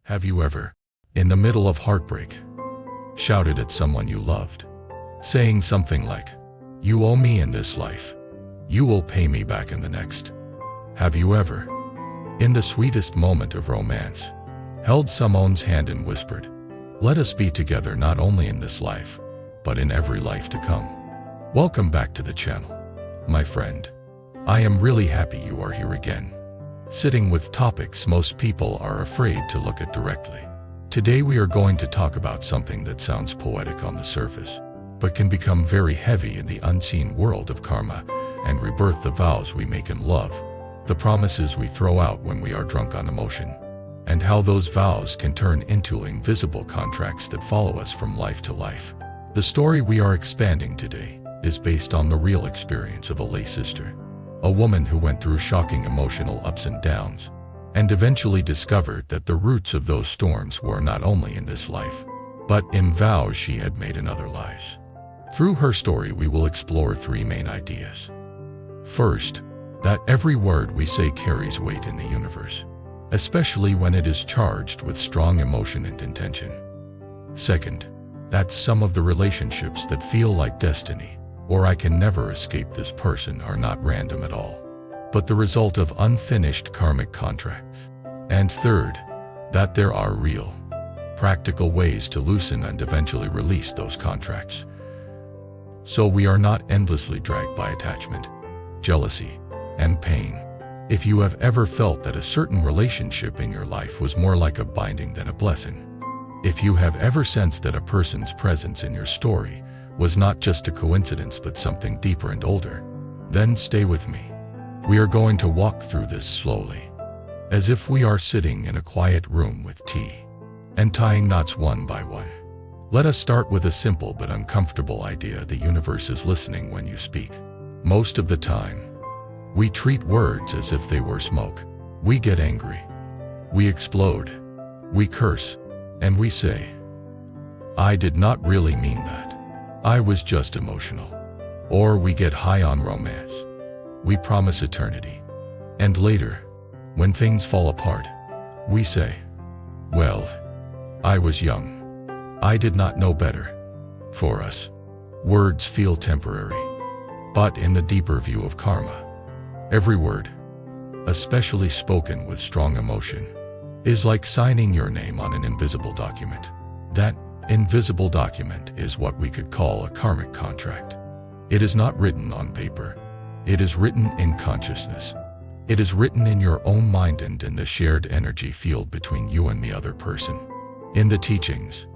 Have you ever, in the middle of heartbreak, shouted at someone you loved, saying something like, "You owe me in this life. You will pay me back in the next"? Have you ever, in the sweetest moment of romance, held someone's hand and whispered, "Let us be together not only in this life, but in every life to come"? Welcome back to the channel, my friend. I am really happy you are here again, sitting with topics most people are afraid to look at directly. Today we are going to talk about something that sounds poetic on the surface, but can become very heavy in the unseen world of karma and rebirth: the vows we make in love, the promises we throw out when we are drunk on emotion, and how those vows can turn into invisible contracts that follow us from life to life. The story we are expanding today is based on the real experience of a lay sister, a woman who went through shocking emotional ups and downs, and eventually discovered that the roots of those storms were not only in this life, but in vows she had made in other lives. Through her story we will explore three main ideas. First, that every word we say carries weight in the universe, especially when it is charged with strong emotion and intention. Second, that some of the relationships that feel like destiny, or "I can never escape this person," are not random at all, but the result of unfinished karmic contracts. And third, that there are real, practical ways to loosen and eventually release those contracts, so we are not endlessly dragged by attachment, jealousy, and pain. If you have ever felt that a certain relationship in your life was more like a binding than a blessing, if you have ever sensed that a person's presence in your story was not just a coincidence but something deeper and older, then stay with me. We are going to walk through this slowly, as if we are sitting in a quiet room with tea and tying knots one by one. Let us start with a simple but uncomfortable idea: the universe is listening when you speak. Most of the time, we treat words as if they were smoke. We get angry, we explode, we curse, and we say, "I did not really mean that. I was just emotional." Or we get high on romance. We promise eternity. And later, when things fall apart, we say, "Well, I was young. I did not know better." For us, words feel temporary. But in the deeper view of karma, every word, especially spoken with strong emotion, is like signing your name on an invisible document. That invisible document is what we could call a karmic contract. It is not written on paper. It is written in consciousness. It is written in your own mind and in the shared energy field between you and the other person. In the teachings,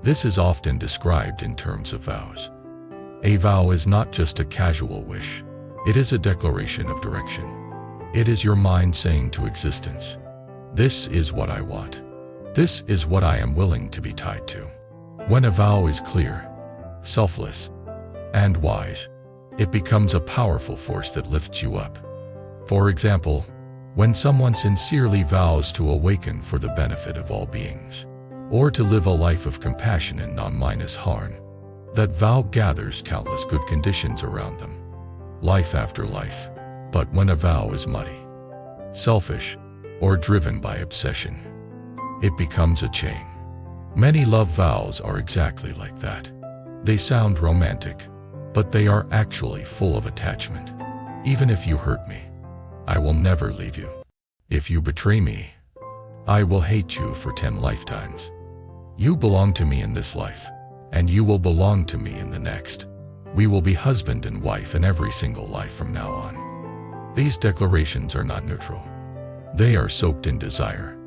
this is often described in terms of vows. A vow is not just a casual wish. It is a declaration of direction. It is your mind saying to existence, "This is what I want. This is what I am willing to be tied to." When a vow is clear, selfless, and wise, it becomes a powerful force that lifts you up. For example, when someone sincerely vows to awaken for the benefit of all beings, or to live a life of compassion and non-harm, that vow gathers countless good conditions around them, life after life. But when a vow is muddy, selfish, or driven by obsession, it becomes a chain. Many love vows are exactly like that. They sound romantic, but they are actually full of attachment. "Even if you hurt me, I will never leave you. If you betray me, I will hate you for 10 lifetimes. You belong to me in this life, and you will belong to me in the next. We will be husband and wife in every single life from now on." These declarations are not neutral. They are soaked in desire,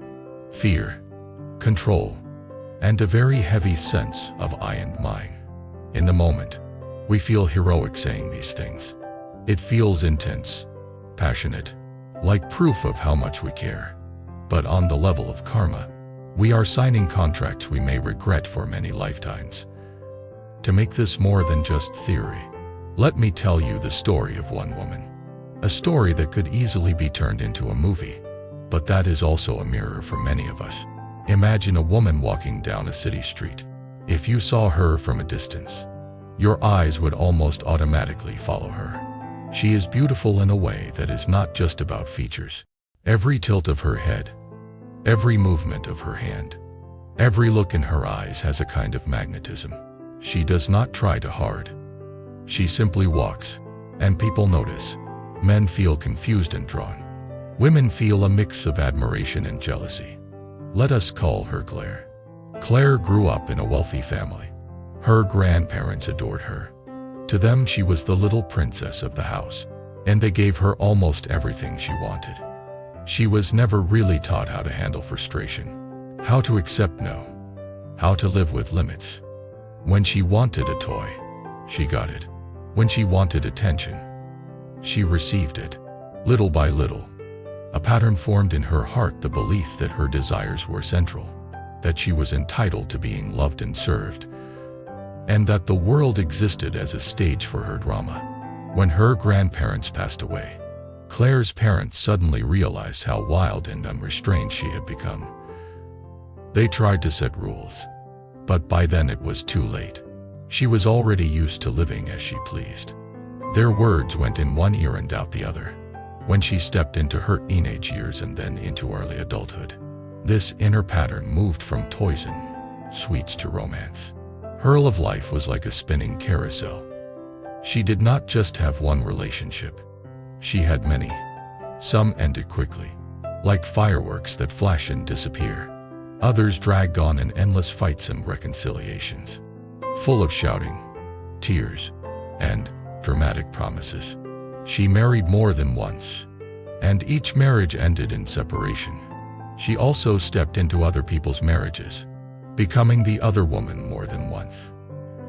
fear, control, and a very heavy sense of I and mine. In the moment, we feel heroic saying these things. It feels intense, passionate, like proof of how much we care. But on the level of karma, we are signing contracts we may regret for many lifetimes. To make this more than just theory, let me tell you the story of one woman. A story that could easily be turned into a movie, but that is also a mirror for many of us. Imagine a woman walking down a city street. If you saw her from a distance, your eyes would almost automatically follow her. She is beautiful in a way that is not just about features. Every tilt of her head, Every movement of her hand, every look in her eyes has a kind of magnetism. She does not try too hard. She simply walks, and people notice. Men feel confused and drawn. Women feel a mix of admiration and jealousy. Let us call her Claire. Claire grew up in a wealthy family. Her grandparents adored her. To them, she was the little princess of the house, and they gave her almost everything she wanted. She was never really taught how to handle frustration, how to accept no, how to live with limits. When she wanted a toy, she got it. When she wanted attention, she received it. Little by little, a pattern formed in her heart, the belief that her desires were central, that she was entitled to being loved and served, and that the world existed as a stage for her drama. When her grandparents passed away, Claire's parents suddenly realized how wild and unrestrained she had become. They tried to set rules, but by then it was too late. She was already used to living as she pleased. Their words went in one ear and out the other. When she stepped into her teenage years and then into early adulthood, this inner pattern moved from toys and sweets to romance. Her love life was like a spinning carousel. She did not just have one relationship. She had many. Some ended quickly, like fireworks that flash and disappear. Others dragged on in endless fights and reconciliations, full of shouting, tears, and dramatic promises. She married more than once, and each marriage ended in separation. She also stepped into other people's marriages, becoming the other woman more than once.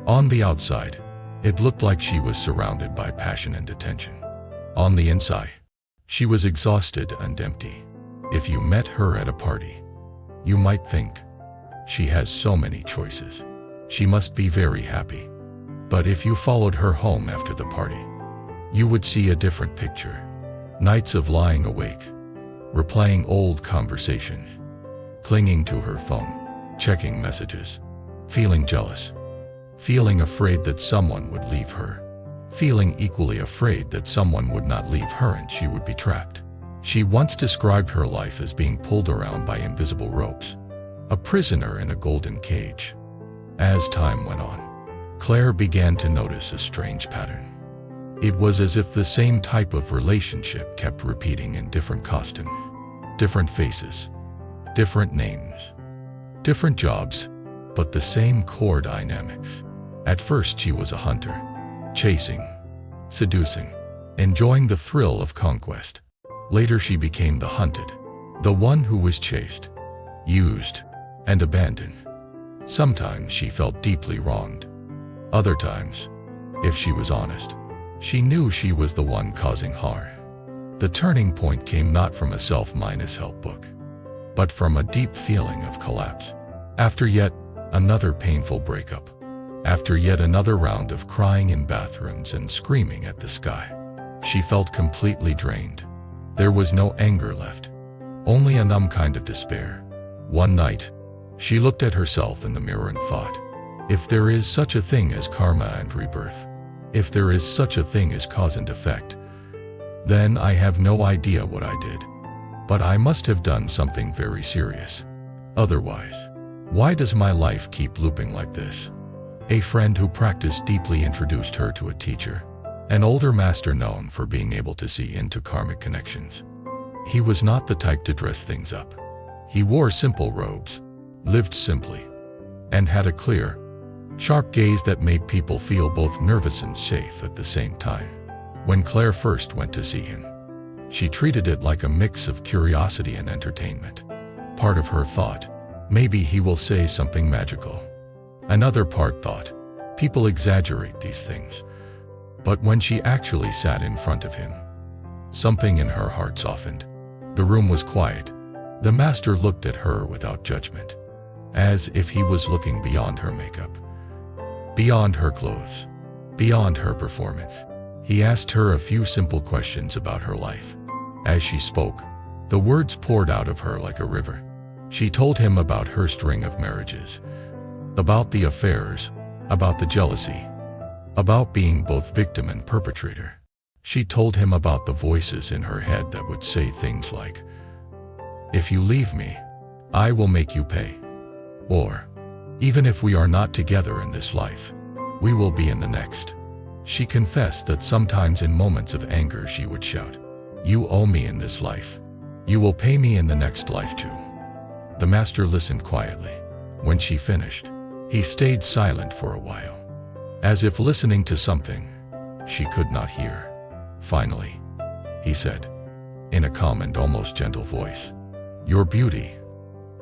On the outside, it looked like she was surrounded by passion and attention. On the inside, she was exhausted and empty. If you met her at a party, you might think, she has so many choices. She must be very happy. But if you followed her home after the party, you would see a different picture. Nights of lying awake, replaying old conversations, clinging to her phone, checking messages, feeling jealous, feeling afraid that someone would leave her, feeling equally afraid that someone would not leave her and she would be trapped. She once described her life as being pulled around by invisible ropes, a prisoner in a golden cage. As time went on, Claire began to notice a strange pattern. It was as if the same type of relationship kept repeating in different costumes, different faces, different names, different jobs, but the same core dynamics. At first she was a hunter, chasing, seducing, enjoying the thrill of conquest. Later she became the hunted, the one who was chased, used, and abandoned. Sometimes she felt deeply wronged. Other times, if she was honest, she knew she was the one causing harm. The turning point came not from a self-help book, but from a deep feeling of collapse. After yet another painful breakup, after yet another round of crying in bathrooms and screaming at the sky, she felt completely drained. There was no anger left, only a numb kind of despair. One night, she looked at herself in the mirror and thought, if there is such a thing as karma and rebirth, if there is such a thing as cause and effect, then I have no idea what I did. But I must have done something very serious. Otherwise, why does my life keep looping like this? A friend who practiced deeply introduced her to a teacher, an older master known for being able to see into karmic connections. He was not the type to dress things up. He wore simple robes, lived simply, and had a clear, sharp gaze that made people feel both nervous and safe at the same time. When Claire first went to see him, she treated it like a mix of curiosity and entertainment. Part of her thought, maybe he will say something magical. Another part thought, people exaggerate these things. But when she actually sat in front of him, something in her heart softened. The room was quiet. The master looked at her without judgment, as if he was looking beyond her makeup, beyond her clothes, beyond her performance. He asked her a few simple questions about her life. As she spoke, the words poured out of her like a river. She told him about her string of marriages, about the affairs, about the jealousy, about being both victim and perpetrator. She told him about the voices in her head that would say things like, if you leave me, I will make you pay. Or, even if we are not together in this life, we will be in the next. She confessed that sometimes in moments of anger she would shout, "You owe me in this life. You will pay me in the next life too." The master listened quietly. When she finished, he stayed silent for a while, as if listening to something she could not hear. Finally, he said, in a calm and almost gentle voice, "Your beauty,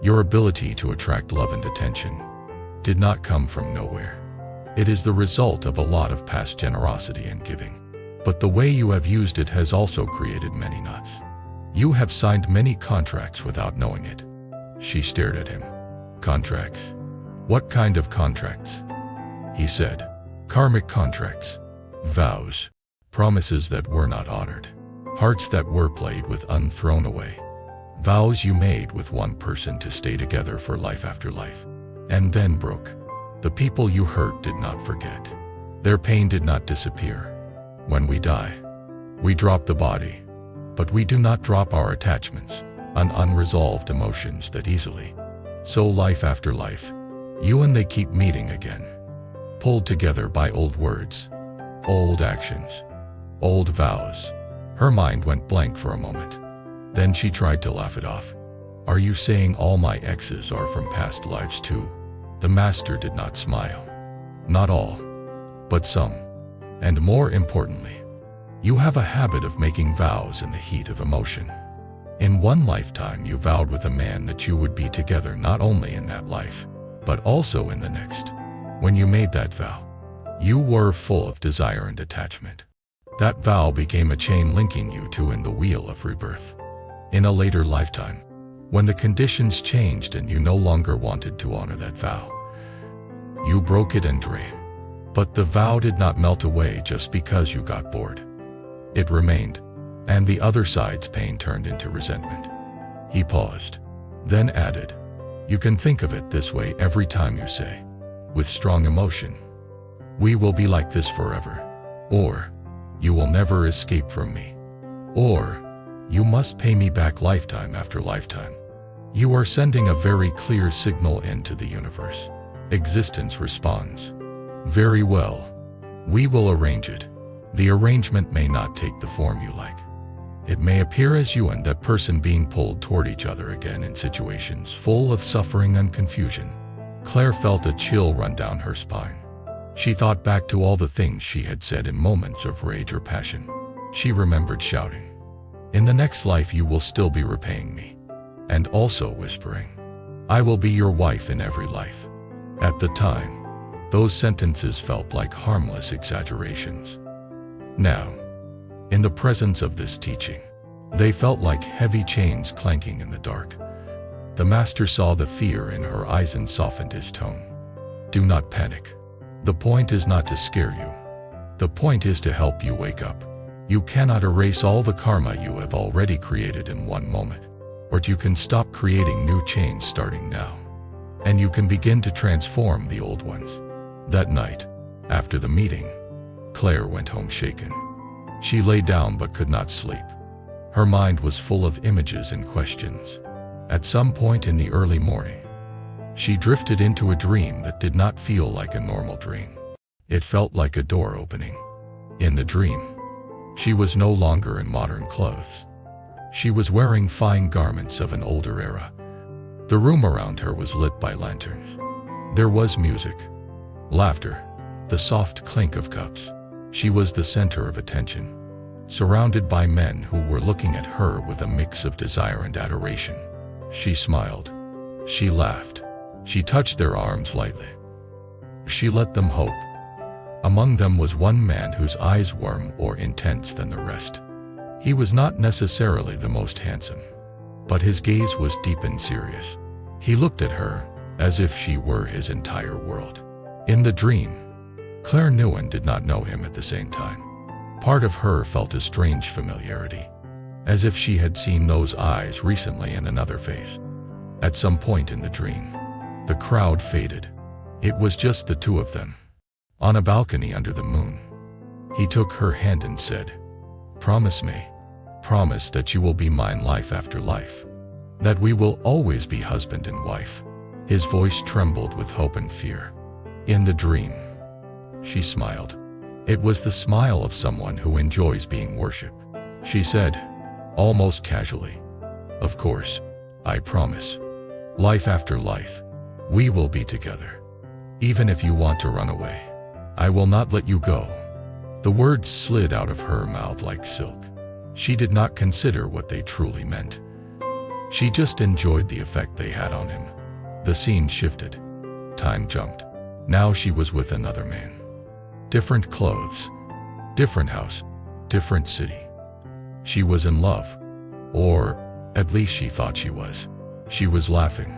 your ability to attract love and attention, did not come from nowhere. It is the result of a lot of past generosity and giving. But the way you have used it has also created many knots. You have signed many contracts without knowing it." She stared at him. "Contracts? What kind of contracts?" He said, "Karmic contracts. Vows. Promises that were not honored. Hearts that were played with and thrown away. Vows you made with one person to stay together for life after life, and then broke. The people you hurt did not forget. Their pain did not disappear. When we die, we drop the body, but we do not drop our attachments and unresolved emotions that easily. So life after life, you and they keep meeting again, pulled together by old words, old actions, old vows." Her mind went blank for a moment. Then she tried to laugh it off. "Are you saying all my exes are from past lives too?" The master did not smile. "Not all, but some. And more importantly, you have a habit of making vows in the heat of emotion. In one lifetime you vowed with a man that you would be together not only in that life, but also in the next. When you made that vow, you were full of desire and attachment. That vow became a chain linking you two in the wheel of rebirth. In a later lifetime, when the conditions changed and you no longer wanted to honor that vow, you broke it and dreamed. But the vow did not melt away just because you got bored. It remained, and the other side's pain turned into resentment." He paused, then added, "You can think of it this way every time you say, with strong emotion, 'We will be like this forever,' or 'You will never escape from me,' or 'You must pay me back lifetime after lifetime.' You are sending a very clear signal into the universe." Existence responds, "Very well. We will arrange it. The arrangement may not take the form you like. It may appear as you and that person being pulled toward each other again in situations full of suffering and confusion." Claire felt a chill run down her spine. She thought back to all the things she had said in moments of rage or passion. She remembered shouting, "In the next life you will still be repaying me," and also whispering, "I will be your wife in every life." At the time, those sentences felt like harmless exaggerations. Now, in the presence of this teaching, they felt like heavy chains clanking in the dark. The master saw the fear in her eyes and softened his tone. "Do not panic. The point is not to scare you. The point is to help you wake up. You cannot erase all the karma you have already created in one moment, or you can stop creating new chains starting now, and you can begin to transform the old ones." That night, after the meeting, Claire went home shaken. She lay down but could not sleep. Her mind was full of images and questions. At some point in the early morning, she drifted into a dream that did not feel like a normal dream. It felt like a door opening. In the dream, she was no longer in modern clothes. She was wearing fine garments of an older era. The room around her was lit by lanterns. There was music, laughter, the soft clink of cups. She was the center of attention, surrounded by men who were looking at her with a mix of desire and adoration. She smiled. She laughed. She touched their arms lightly. She let them hope. Among them was one man whose eyes were more intense than the rest. He was not necessarily the most handsome, but his gaze was deep and serious. He looked at her as if she were his entire world. In the dream, Claire knew and did not know him at the same time. Part of her felt a strange familiarity, as if she had seen those eyes recently in another face. At some point in the dream, the crowd faded. It was just the two of them, on a balcony under the moon. He took her hand and said, "Promise me. Promise that you will be mine life after life." that we will always be husband and wife. His voice trembled with hope and fear. In the dream, she smiled. It was the smile of someone who enjoys being worshipped. She said, almost casually, "Of course, I promise. Life after life, we will be together. Even if you want to run away, I will not let you go." The words slid out of her mouth like silk. She did not consider what they truly meant. She just enjoyed the effect they had on him. The scene shifted. Time jumped. Now she was with another man. Different clothes, different house, different city. She was in love, or at least she thought she was. She was laughing,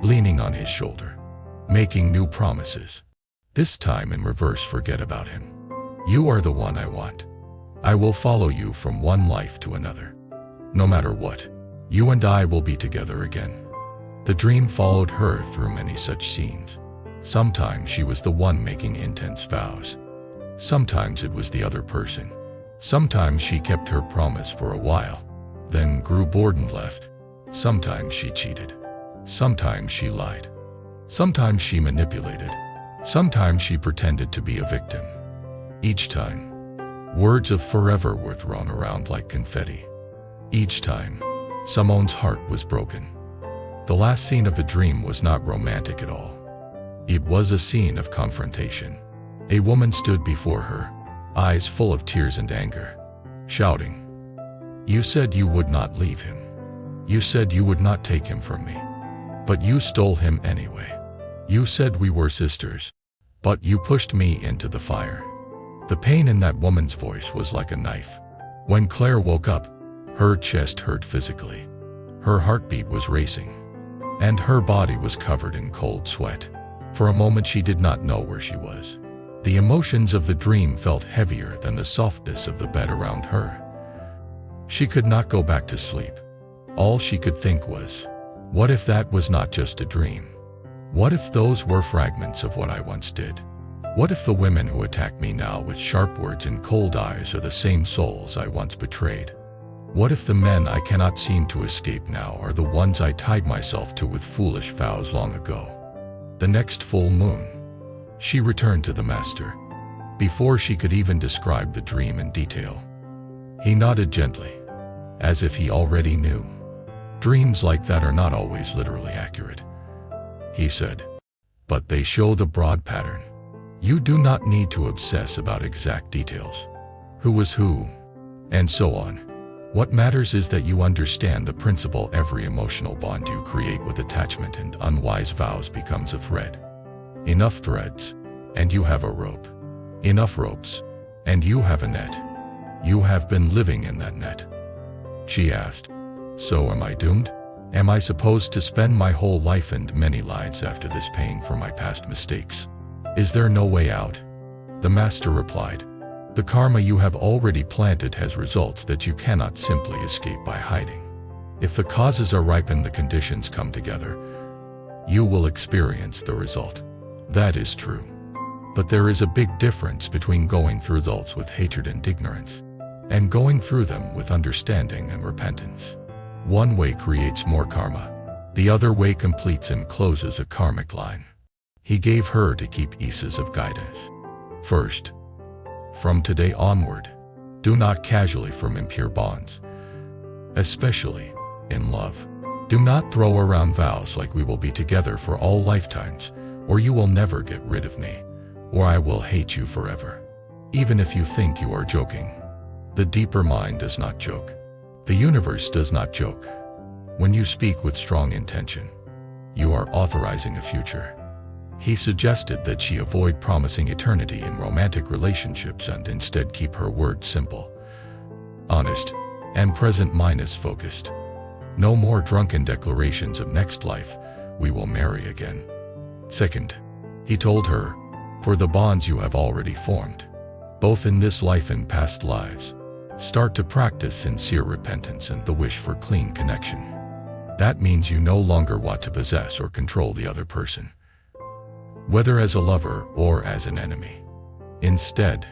leaning on his shoulder, making new promises. This time in reverse, forget about him. You are the one I want. I will follow you from one life to another. No matter what, you and I will be together again. The dream followed her through many such scenes. Sometimes she was the one making intense vows. Sometimes it was the other person. Sometimes she kept her promise for a while, then grew bored and left. Sometimes she cheated. Sometimes she lied. Sometimes she manipulated. Sometimes she pretended to be a victim. Each time, words of forever were thrown around like confetti. Each time, Simone's heart was broken. The last scene of the dream was not romantic at all. It was a scene of confrontation. A woman stood before her, eyes full of tears and anger, shouting, "You said you would not leave him. You said you would not take him from me. But you stole him anyway. You said we were sisters, but you pushed me into the fire." The pain in that woman's voice was like a knife. When Claire woke up, her chest hurt physically. Her heartbeat was racing, and her body was covered in cold sweat. For a moment she did not know where she was. The emotions of the dream felt heavier than the softness of the bed around her. She could not go back to sleep. All she could think was, what if that was not just a dream? What if those were fragments of what I once did? What if the women who attack me now with sharp words and cold eyes are the same souls I once betrayed? What if the men I cannot seem to escape now are the ones I tied myself to with foolish vows long ago? The next full moon, she returned to the master. Before she could even describe the dream in detail, he nodded gently, as if he already knew. "Dreams like that are not always literally accurate," he said, "but they show the broad pattern. You do not need to obsess about exact details. Who was who, and so on. What matters is that you understand the principle. Every emotional bond you create with attachment and unwise vows becomes a thread. Enough threads, and you have a rope. Enough ropes, and you have a net. You have been living in that net." She asked, "So am I doomed? Am I supposed to spend my whole life and many lives after this paying for my past mistakes? Is there no way out?" The master replied, "The karma you have already planted has results that you cannot simply escape by hiding. If the causes are ripe and the conditions come together, you will experience the result. That is true. But there is a big difference between going through results with hatred and ignorance, and going through them with understanding and repentance. One way creates more karma. The other way completes and closes a karmic line." He gave her to keep pieces of guidance. First, from today onward, do not casually form impure bonds, especially in love. Do not throw around vows like "we will be together for all lifetimes," or "you will never get rid of me," or "I will hate you forever." Even if you think you are joking, the deeper mind does not joke. The universe does not joke. When you speak with strong intention, you are authorizing a future. He suggested that she avoid promising eternity in romantic relationships and instead keep her words simple, honest, and present-minded focused. No more drunken declarations of next life, "we will marry again." Second, he told her, for the bonds you have already formed, both in this life and past lives, start to practice sincere repentance and the wish for clean connection. That means you no longer want to possess or control the other person, whether as a lover or as an enemy. Instead,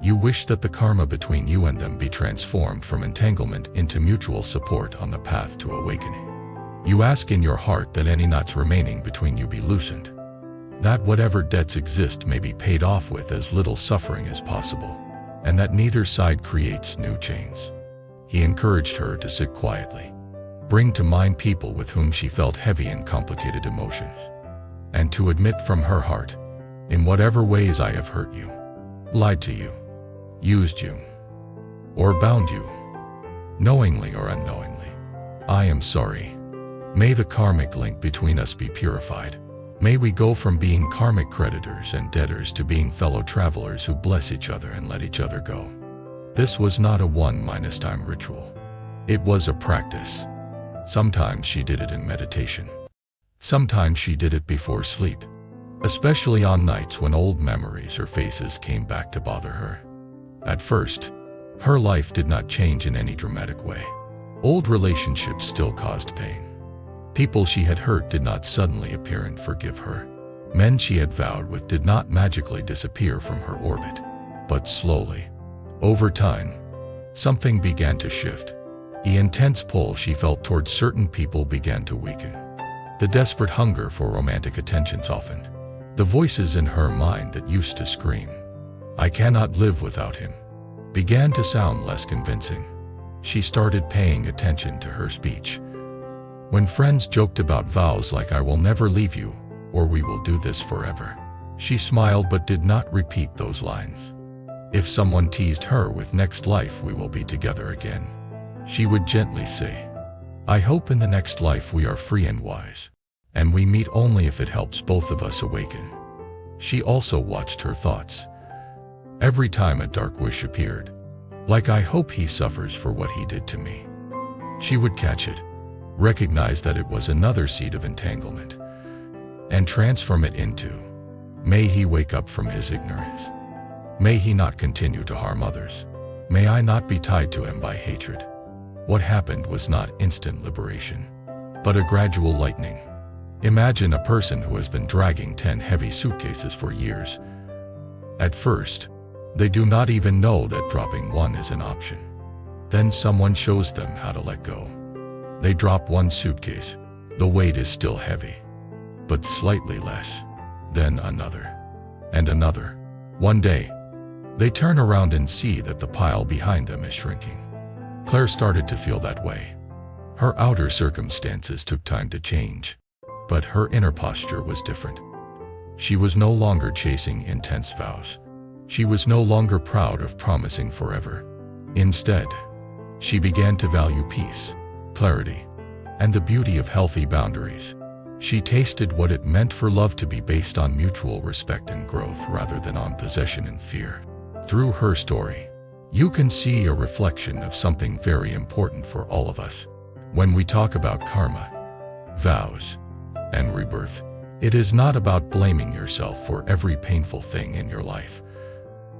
you wish that the karma between you and them be transformed from entanglement into mutual support on the path to awakening. You ask in your heart that any knots remaining between you be loosened, that whatever debts exist may be paid off with as little suffering as possible, and that neither side creates new chains. He encouraged her to sit quietly, bring to mind people with whom she felt heavy and complicated emotions, and to admit from her heart, in whatever ways I have hurt you, lied to you, used you, or bound you, knowingly or unknowingly, I am sorry. May the karmic link between us be purified. May we go from being karmic creditors and debtors to being fellow travelers who bless each other and let each other go. This was not a one-time ritual. It was a practice. Sometimes she did it in meditation. Sometimes she did it before sleep, especially on nights when old memories or faces came back to bother her. At first, her life did not change in any dramatic way. Old relationships still caused pain. People she had hurt did not suddenly appear and forgive her. Men she had vowed with did not magically disappear from her orbit. But slowly, over time, something began to shift. The intense pull she felt towards certain people began to weaken. The desperate hunger for romantic attention softened. The voices in her mind that used to scream, "I cannot live without him," began to sound less convincing. She started paying attention to her speech. When friends joked about vows like "I will never leave you," or "we will do this forever," she smiled but did not repeat those lines. If someone teased her with "next life we will be together again," she would gently say, "I hope in the next life we are free and wise, and we meet only if it helps both of us awaken." She also watched her thoughts. Every time a dark wish appeared, like "I hope he suffers for what he did to me," she would catch it, recognize that it was another seed of entanglement, and transform it into, "May he wake up from his ignorance. May he not continue to harm others. May I not be tied to him by hatred." What happened was not instant liberation, but a gradual lightening. Imagine a person who has been dragging 10 heavy suitcases for years. At first, they do not even know that dropping one is an option. Then someone shows them how to let go. They drop one suitcase. The weight is still heavy, but slightly less. Then another, and another. One day, they turn around and see that the pile behind them is shrinking. Claire started to feel that way. Her outer circumstances took time to change, but her inner posture was different. She was no longer chasing intense vows. She was no longer proud of promising forever. Instead, she began to value peace, clarity, and the beauty of healthy boundaries. She tasted what it meant for love to be based on mutual respect and growth rather than on possession and fear. Through her story, you can see a reflection of something very important for all of us. When we talk about karma, vows, and rebirth, it is not about blaming yourself for every painful thing in your life.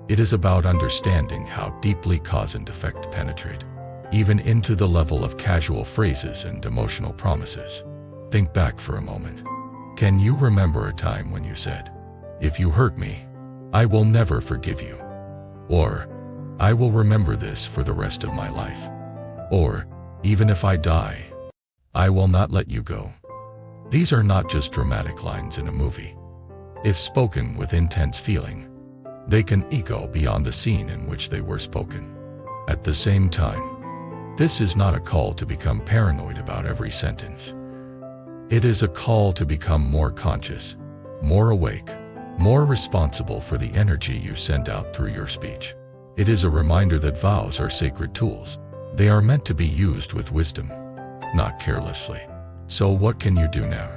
It is about understanding how deeply cause and effect penetrate, even into the level of casual phrases and emotional promises. Think back for a moment. Can you remember a time when you said, "If you hurt me, I will never forgive you," or "I will remember this for the rest of my life," or "Even if I die, I will not let you go"? These are not just dramatic lines in a movie. If spoken with intense feeling, they can echo beyond the scene in which they were spoken. At the same time, this is not a call to become paranoid about every sentence. It is a call to become more conscious, more awake, more responsible for the energy you send out through your speech. It is a reminder that vows are sacred tools. They are meant to be used with wisdom, not carelessly. So what can you do now?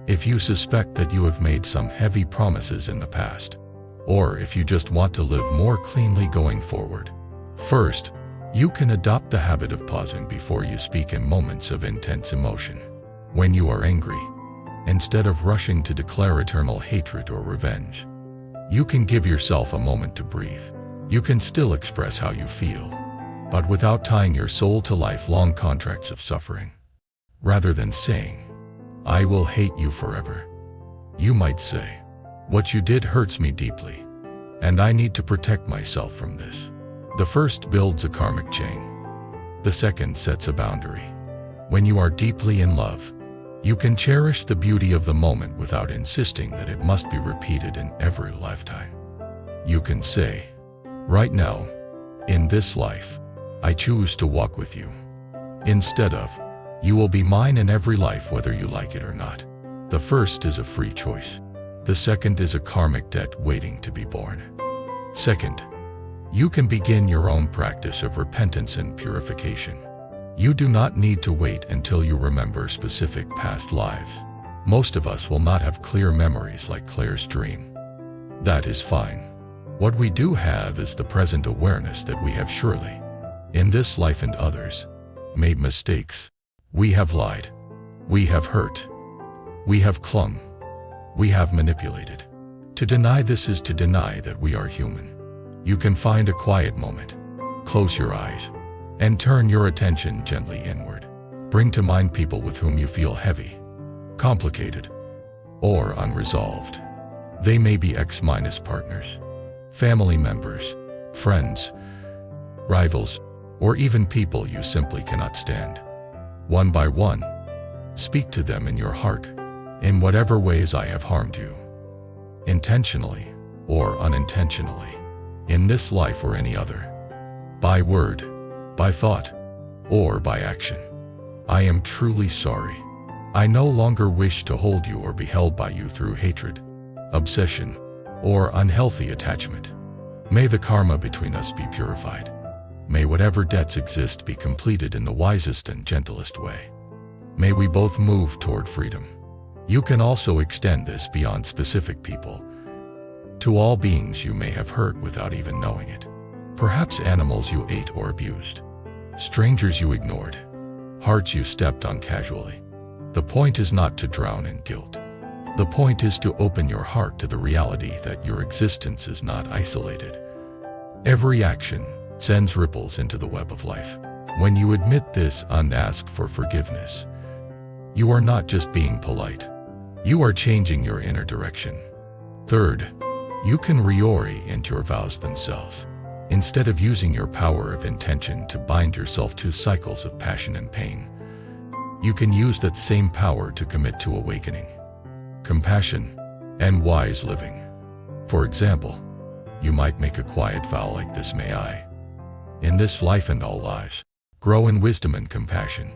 If you suspect that you have made some heavy promises in the past, or if you just want to live more cleanly going forward, first, you can adopt the habit of pausing before you speak in moments of intense emotion. When you are angry, instead of rushing to declare eternal hatred or revenge, you can give yourself a moment to breathe. You can still express how you feel, but without tying your soul to lifelong contracts of suffering. Rather than saying, "I will hate you forever," you might say, "What you did hurts me deeply, and I need to protect myself from this." The first builds a karmic chain. The second sets a boundary. When you are deeply in love, you can cherish the beauty of the moment without insisting that it must be repeated in every lifetime. You can say, right now, in this life, I choose to walk with you. Instead of, you will be mine in every life whether you like it or not. The first is a free choice. The second is a karmic debt waiting to be borne. Second, you can begin your own practice of repentance and purification. You do not need to wait until you remember specific past lives. Most of us will not have clear memories like Claire's dream. That is fine. What we do have is the present awareness that we have surely, in this life and others, made mistakes. We have lied. We have hurt. We have clung. We have manipulated. To deny this is to deny that we are human. You can find a quiet moment, close your eyes, and turn your attention gently inward. Bring to mind people with whom you feel heavy, complicated, or unresolved. They may be ex-partners, family members, friends, rivals, or even people you simply cannot stand. One by one, speak to them in your heart. In whatever ways I have harmed you, intentionally or unintentionally, in this life or any other, by word, by thought, or by action, I am truly sorry. I no longer wish to hold you or be held by you through hatred, obsession, or unhealthy attachment. May the karma between us be purified. May whatever debts exist be completed in the wisest and gentlest way. May we both move toward freedom. You can also extend this beyond specific people, to all beings you may have hurt without even knowing it. Perhaps animals you ate or abused, strangers you ignored, hearts you stepped on casually. The point is not to drown in guilt. The point is to open your heart to the reality that your existence is not isolated. Every action sends ripples into the web of life. When you admit this and ask for forgiveness, you are not just being polite. You are changing your inner direction. Third, you can reorient your vows themselves. Instead of using your power of intention to bind yourself to cycles of passion and pain, you can use that same power to commit to awakening, compassion, and wise living. For example, you might make a quiet vow like this: may I, in this life and all lives, grow in wisdom and compassion.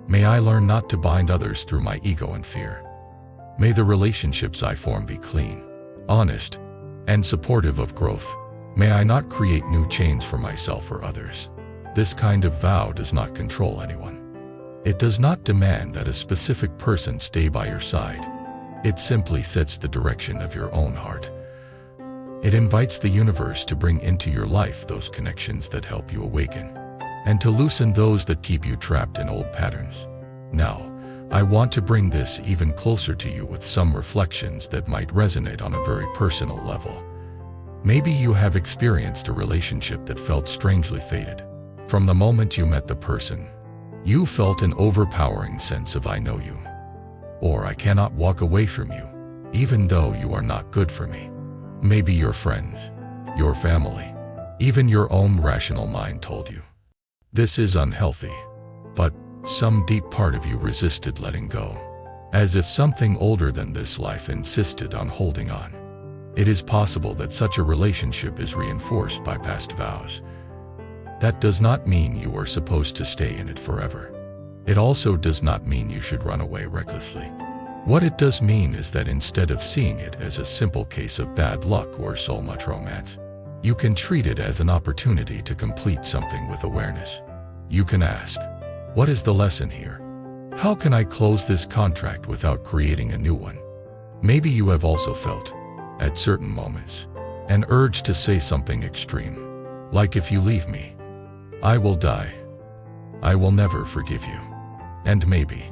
May I learn not to bind others through my ego and fear. May the relationships I form be clean, honest, and supportive of growth. May I not create new chains for myself or others. This kind of vow does not control anyone. It does not demand that a specific person stay by your side. It simply sets the direction of your own heart. It invites the universe to bring into your life those connections that help you awaken, and to loosen those that keep you trapped in old patterns. Now, I want to bring this even closer to you with some reflections that might resonate on a very personal level. Maybe you have experienced a relationship that felt strangely fated. From the moment you met the person, you felt an overpowering sense of "I know you," or "I cannot walk away from you, even though you are not good for me." Maybe your friends, your family, even your own rational mind told you, this is unhealthy, but some deep part of you resisted letting go, as if something older than this life insisted on holding on. It is possible that such a relationship is reinforced by past vows. That does not mean you are supposed to stay in it forever. It also does not mean you should run away recklessly. What it does mean is that instead of seeing it as a simple case of bad luck or so much romance, you can treat it as an opportunity to complete something with awareness. You can ask, what is the lesson here? How can I close this contract without creating a new one? Maybe you have also felt, at certain moments, an urge to say something extreme, like, if you leave me, I will die. I will never forgive you. And maybe,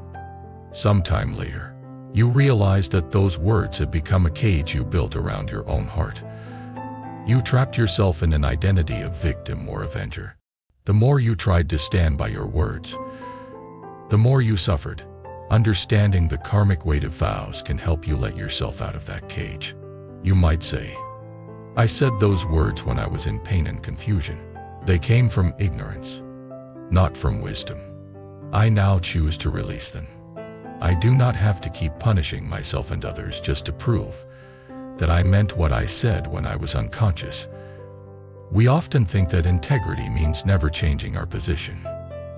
sometime later, you realize that those words had become a cage you built around your own heart. You trapped yourself in an identity of victim or avenger. The more you tried to stand by your words, the more you suffered. Understanding the karmic weight of vows can help you let yourself out of that cage. You might say, I said those words when I was in pain and confusion. They came from ignorance, not from wisdom. I now choose to release them. I do not have to keep punishing myself and others just to prove that I meant what I said when I was unconscious. We often think that integrity means never changing our position.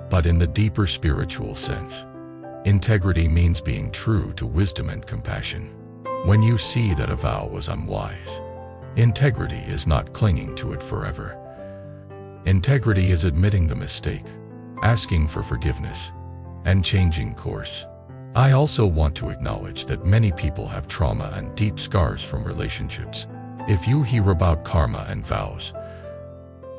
But in the deeper spiritual sense, integrity means being true to wisdom and compassion. When you see that a vow was unwise, integrity is not clinging to it forever. Integrity is admitting the mistake, asking for forgiveness, and changing course. I also want to acknowledge that many people have trauma and deep scars from relationships. If you hear about karma and vows,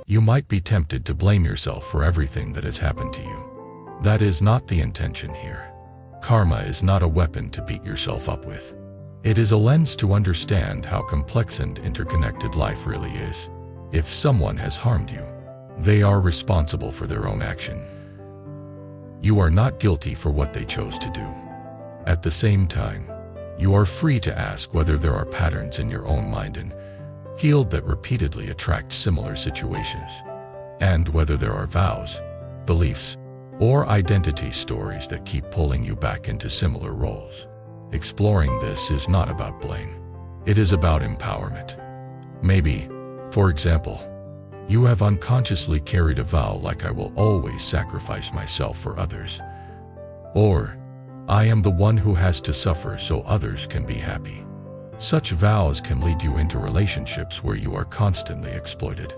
you might be tempted to blame yourself for everything that has happened to you. That is not the intention here. Karma is not a weapon to beat yourself up with. It is a lens to understand how complex and interconnected life really is. If someone has harmed you, they are responsible for their own action. You are not guilty for what they chose to do. At the same time, you are free to ask whether there are patterns in your own mind and field that repeatedly attract similar situations, and whether there are vows, beliefs, or identity stories that keep pulling you back into similar roles. Exploring this is not about blame. It is about empowerment. Maybe, for example, you have unconsciously carried a vow like I will always sacrifice myself for others, or I am the one who has to suffer so others can be happy. Such vows can lead you into relationships where you are constantly exploited.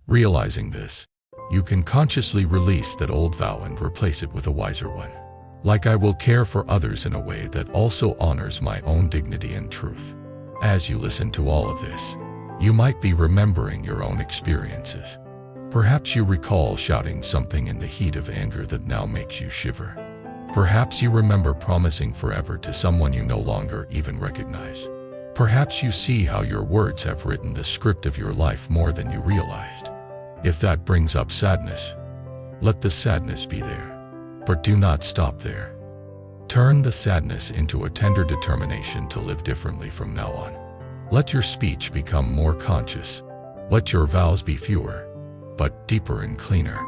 Realizing this, you can consciously release that old vow and replace it with a wiser one. Like I will care for others in a way that also honors my own dignity and truth. As you listen to all of this, you might be remembering your own experiences. Perhaps you recall shouting something in the heat of anger that now makes you shiver. Perhaps you remember promising forever to someone you no longer even recognize. Perhaps you see how your words have written the script of your life more than you realized. If that brings up sadness, let the sadness be there. But do not stop there. Turn the sadness into a tender determination to live differently from now on. Let your speech become more conscious. Let your vows be fewer, but deeper and cleaner.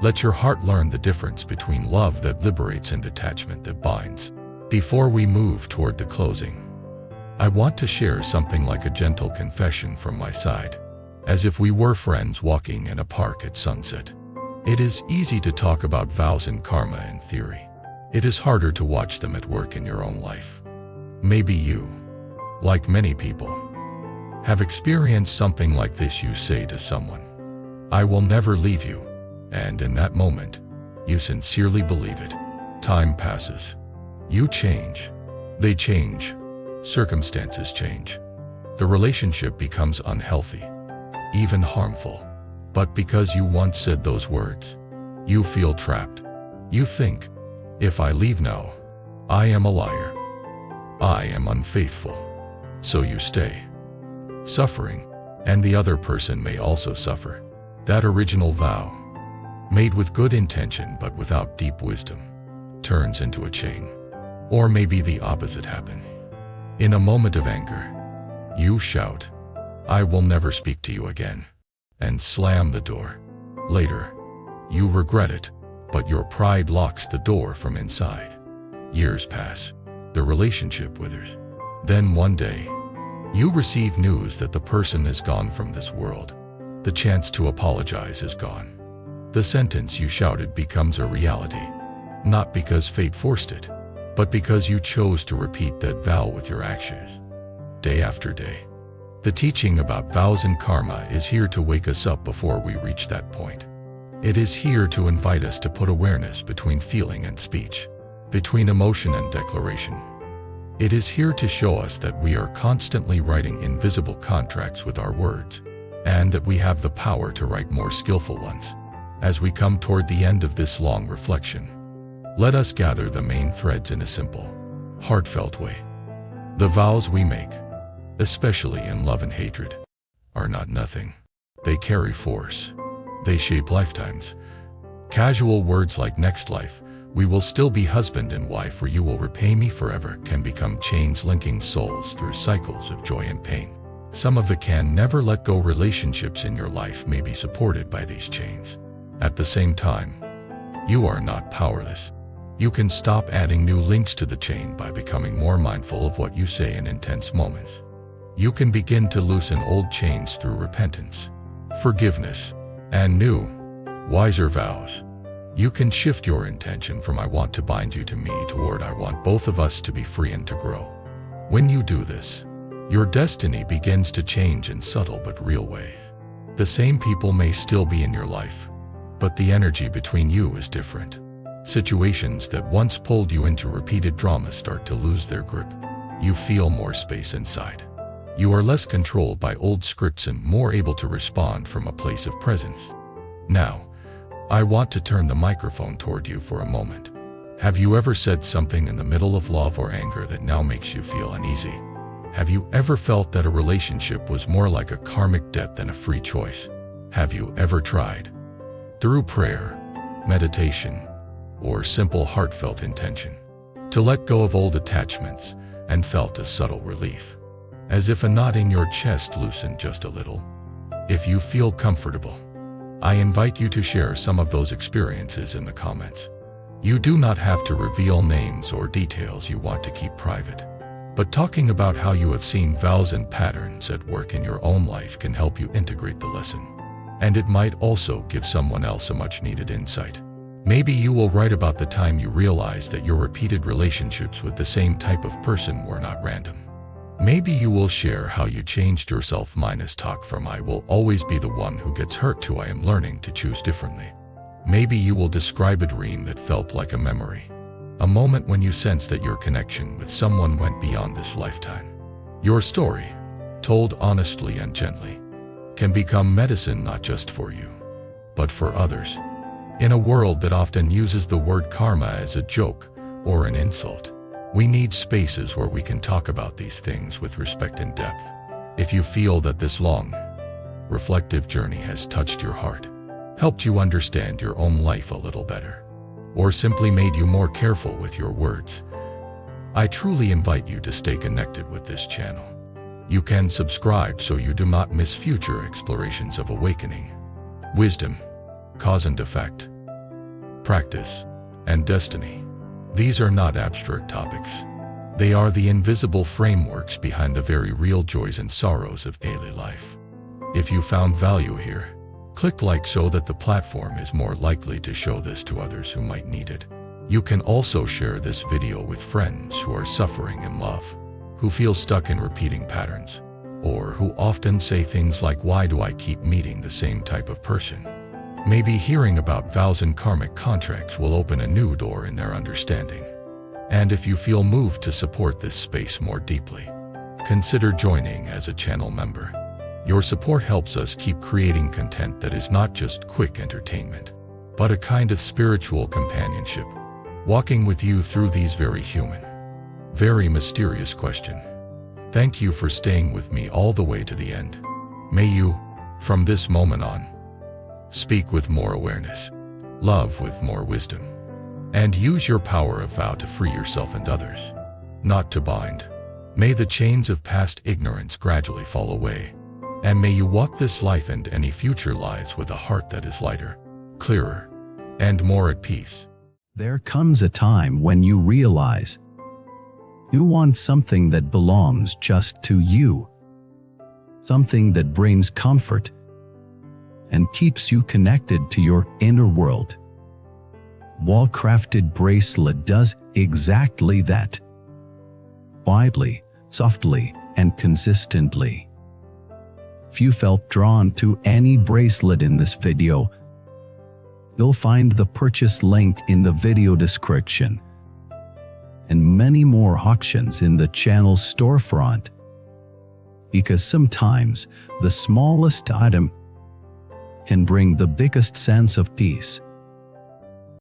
Let your heart learn the difference between love that liberates and attachment that binds. Before we move toward the closing, I want to share something like a gentle confession from my side, as if we were friends walking in a park at sunset. It is easy to talk about vows and karma in theory. It is harder to watch them at work in your own life. Maybe you, like many people, have experienced something like this. You say to someone, "I will never leave you," and in that moment, you sincerely believe it. Time passes. You change. They change. Circumstances change. The relationship becomes unhealthy, even harmful. But because you once said those words, you feel trapped. You think, if I leave now, I am a liar. I am unfaithful. So you stay, suffering, and the other person may also suffer. That original vow, made with good intention but without deep wisdom, turns into a chain. Or maybe the opposite happens. In a moment of anger, you shout, "I will never speak to you again," and slam the door. Later, you regret it, but your pride locks the door from inside. Years pass. The relationship withers. Then one day, you receive news that the person is gone from this world. The chance to apologize is gone. The sentence you shouted becomes a reality, not because fate forced it, but because you chose to repeat that vow with your actions, day after day. The teaching about vows and karma is here to wake us up before we reach that point. It is here to invite us to put awareness between feeling and speech, between emotion and declaration. It is here to show us that we are constantly writing invisible contracts with our words, and that we have the power to write more skillful ones. As we come toward the end of this long reflection, let us gather the main threads in a simple, heartfelt way. The vows we make, especially in love and hatred, are not nothing. They carry force. They shape lifetimes. Casual words like "next life," "we will still be husband and wife," or "you will repay me forever," can become chains linking souls through cycles of joy and pain. Some of the can never let go relationships in your life may be supported by these chains. At the same time, you are not powerless. You can stop adding new links to the chain by becoming more mindful of what you say in intense moments. You can begin to loosen old chains through repentance, forgiveness, and new, wiser vows. You can shift your intention from "I want to bind you to me" toward "I want both of us to be free and to grow." When you do this, your destiny begins to change in subtle but real ways. The same people may still be in your life, but the energy between you is different. Situations that once pulled you into repeated drama start to lose their grip. You feel more space inside. You are less controlled by old scripts and more able to respond from a place of presence. Now, I want to turn the microphone toward you for a moment. Have you ever said something in the middle of love or anger that now makes you feel uneasy? Have you ever felt that a relationship was more like a karmic debt than a free choice? Have you ever tried, through prayer, meditation, or simple heartfelt intention, to let go of old attachments and felt a subtle relief, as if a knot in your chest loosened just a little? If you feel comfortable, I invite you to share some of those experiences in the comments. You do not have to reveal names or details you want to keep private, but talking about how you have seen vows and patterns at work in your own life can help you integrate the lesson. And it might also give someone else a much-needed insight. Maybe you will write about the time you realized that your repeated relationships with the same type of person were not random. Maybe you will share how you changed your self-minus talk from "I will always be the one who gets hurt" to "I am learning to choose differently." Maybe you will describe a dream that felt like a memory, a moment when you sensed that your connection with someone went beyond this lifetime. Your story, told honestly and gently, can become medicine not just for you, but for others. In a world that often uses the word karma as a joke or an insult, we need spaces where we can talk about these things with respect and depth. If you feel that this long, reflective journey has touched your heart, helped you understand your own life a little better, or simply made you more careful with your words, I truly invite you to stay connected with this channel. You can subscribe so you do not miss future explorations of awakening, wisdom, cause and effect, practice, and destiny. These are not abstract topics. They are the invisible frameworks behind the very real joys and sorrows of daily life. If you found value here, click like so that the platform is more likely to show this to others who might need it. You can also share this video with friends who are suffering in love, who feel stuck in repeating patterns, or who often say things like, "Why do I keep meeting the same type of person?" Maybe hearing about vows and karmic contracts will open a new door in their understanding. And if you feel moved to support this space more deeply, consider joining as a channel member. Your support helps us keep creating content that is not just quick entertainment, but a kind of spiritual companionship, walking with you through these very human, very mysterious questions. Thank you for staying with me all the way to the end. May you, from this moment on, speak with more awareness, love with more wisdom, and use your power of vow to free yourself and others, not to bind. May the chains of past ignorance gradually fall away, and may you walk this life and any future lives with a heart that is lighter, clearer, and more at peace. There comes a time when you realize you want something that belongs just to you, something that brings comfort and keeps you connected to your inner world. Wall-crafted bracelet does exactly that. Quietly, softly, and consistently. If you felt drawn to any bracelet in this video, you'll find the purchase link in the video description, and many more auctions in the channel's storefront. Because sometimes the smallest item can bring the biggest sense of peace.